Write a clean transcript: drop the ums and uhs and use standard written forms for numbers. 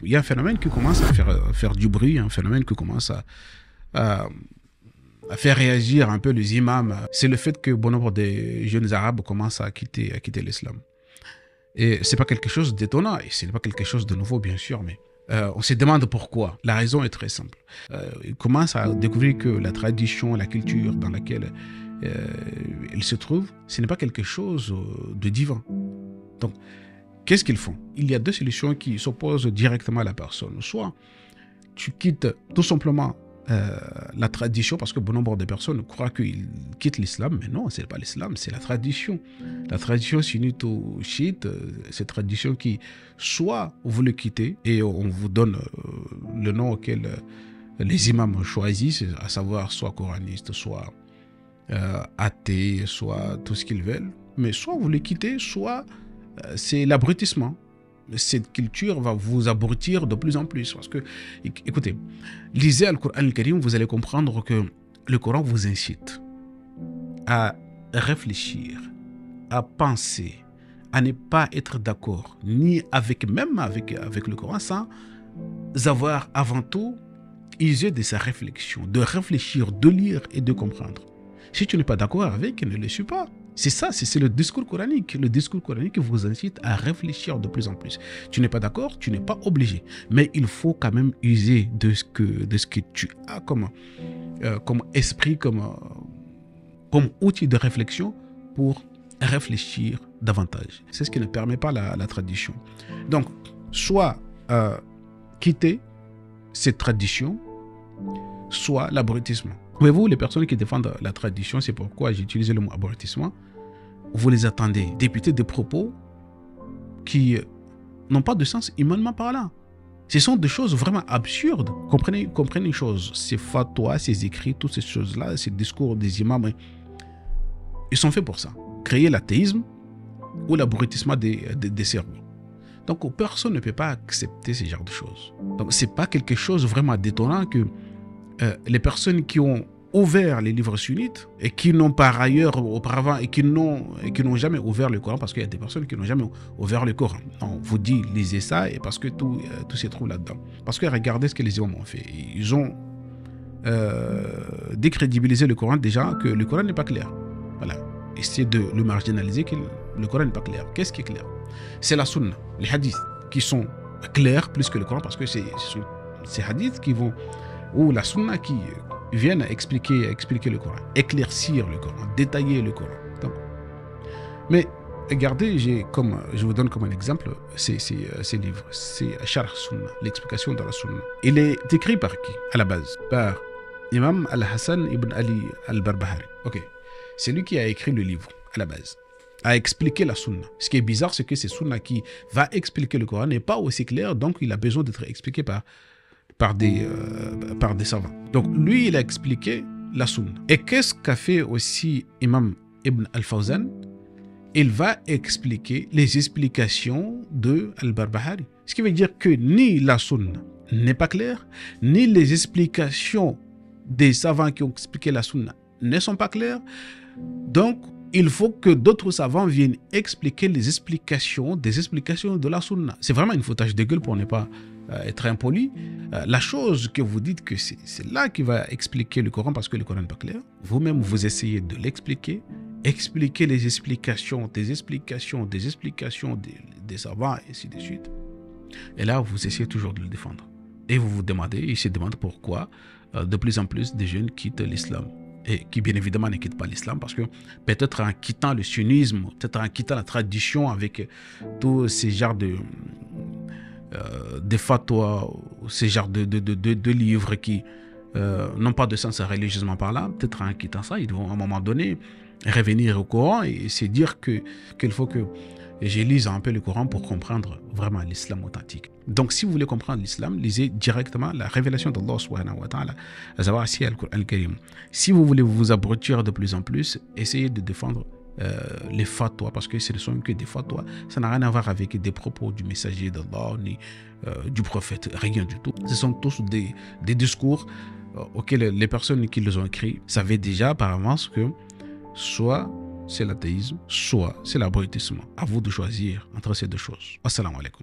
Il y a un phénomène qui commence à faire du bruit, un phénomène qui commence à faire réagir un peu les imams. C'est le fait que bon nombre de jeunes arabes commencent à quitter l'islam. Et ce n'est pas quelque chose d'étonnant, et ce n'est pas quelque chose de nouveau, bien sûr, mais on se demande pourquoi. La raison est très simple. Ils commencent à découvrir que la tradition, la culture dans laquelle ils se trouvent, ce n'est pas quelque chose de divin. Donc, qu'est-ce qu'ils font? Il y a deux solutions qui s'opposent directement à la personne. Soit tu quittes tout simplement la tradition, parce que bon nombre de personnes croient qu'ils quittent l'islam, mais non, ce n'est pas l'islam, c'est la tradition. La tradition sunnite ou chiite, c'est une tradition qui, soit vous le quittez et on vous donne le nom auquel les imams choisissent, à savoir soit coraniste, soit athée, soit tout ce qu'ils veulent, mais soit vous le quittez, soit c'est l'abrutissement. Cette culture va vous abrutir de plus en plus. Parce que, écoutez, lisez le Coran al-Karim, vous allez comprendre que le Coran vous incite à réfléchir, à penser, à ne pas être d'accord, ni même avec le Coran, sans avoir avant tout usé de sa réflexion, de réfléchir, de lire et de comprendre. Si tu n'es pas d'accord avec, ne le suis pas. C'est ça, c'est le discours coranique. Le discours coranique vous incite à réfléchir de plus en plus. Tu n'es pas d'accord, tu n'es pas obligé. Mais il faut quand même user de ce que tu as comme esprit, comme outil de réflexion pour réfléchir davantage. C'est ce qui ne permet pas la tradition. Donc, soit quitter cette tradition, soit l'abrutissement. Voyez-vous, les personnes qui défendent la tradition, c'est pourquoi j'ai utilisé le mot abrutissement, vous les attendez débuter des propos qui n'ont pas de sens humainement parlant. Ce sont des choses vraiment absurdes. Comprenez une chose, ces fatwas, ces écrits, toutes ces choses-là, ces discours des imams, ils sont faits pour ça. Créer l'athéisme ou l'abrutissement des cerveaux. Donc personne ne peut pas accepter ce genre de choses. Donc ce n'est pas quelque chose vraiment d'étonnant que les personnes qui ont ouvert les livres sunnites et qui n'ont par ailleurs auparavant et qui n'ont jamais ouvert le Coran, parce qu'il y a des personnes qui n'ont jamais ouvert le Coran. On vous dit lisez ça et parce que tout se trouve là-dedans. Parce que regardez ce que les imams ont fait. Ils ont décrédibilisé le Coran déjà, que le Coran n'est pas clair. Voilà. Essayer de le marginaliser, que le Coran n'est pas clair. Qu'est-ce qui est clair? C'est la sunna, les hadiths qui sont clairs plus que le Coran, parce que c'est ces hadiths qui vont, ou la sunna qui viennent expliquer le Coran, éclaircir le Coran, détailler le Coran. Donc, mais regardez, je vous donne comme un exemple ces livres. C'est Sharh Sunna, l'explication de la Sunna. Il est écrit par qui à la base? Par Imam Al-Hassan ibn Ali al-Barbahari. Ok, c'est lui qui a écrit le livre à la base, à expliquer la Sunna. Ce qui est bizarre, c'est que c'est Sunna qui va expliquer le Coran n'est pas aussi clair, donc il a besoin d'être expliqué par des savants. Donc lui, il a expliqué la Sunna. Et qu'est-ce qu'a fait aussi Imam Ibn al-Fawzan? Il va expliquer les explications de al-Barbahari. Ce qui veut dire que ni la Sunna n'est pas claire, ni les explications des savants qui ont expliqué la Sunna ne sont pas claires. Donc, il faut que d'autres savants viennent expliquer des explications de la Sunna. C'est vraiment une foutage de gueule pour ne pas être impoli. La chose que vous dites que c'est là qui va expliquer le Coran parce que le Coran n'est pas clair. Vous-même, vous essayez de l'expliquer, expliquer les explications, des explications des savants, et ainsi de suite. Et là, vous essayez toujours de le défendre. Et vous vous demandez, ils se demandent pourquoi de plus en plus de jeunes quittent l'islam. Et qui bien évidemment ne quittent pas l'islam parce que peut-être en quittant le sunnisme, peut-être en quittant la tradition avec tous ces genres de fatwas, ces genres de livres qui n'ont pas de sens religieusement parlant, peut-être en quittant ça, ils vont à un moment donné revenir au Coran et se dire qu'il faut que je lise un peu le Coran pour comprendre vraiment l'islam authentique. Donc si vous voulez comprendre l'islam, lisez directement la révélation d'Allah subhanahu wa ta'ala, à savoir si al-Qur'an al-Karim. Si vous voulez vous abrutir de plus en plus, essayez de défendre les fatwas, parce que ce ne sont que des fatwas. Ça n'a rien à voir avec des propos du messager d'Allah ni du prophète, rien du tout. Ce sont tous des discours auxquels les personnes qui les ont écrits savaient déjà par avance que soit c'est l'athéisme, soit c'est l'abrutissement. À vous de choisir entre ces deux choses. Assalamu alaikum.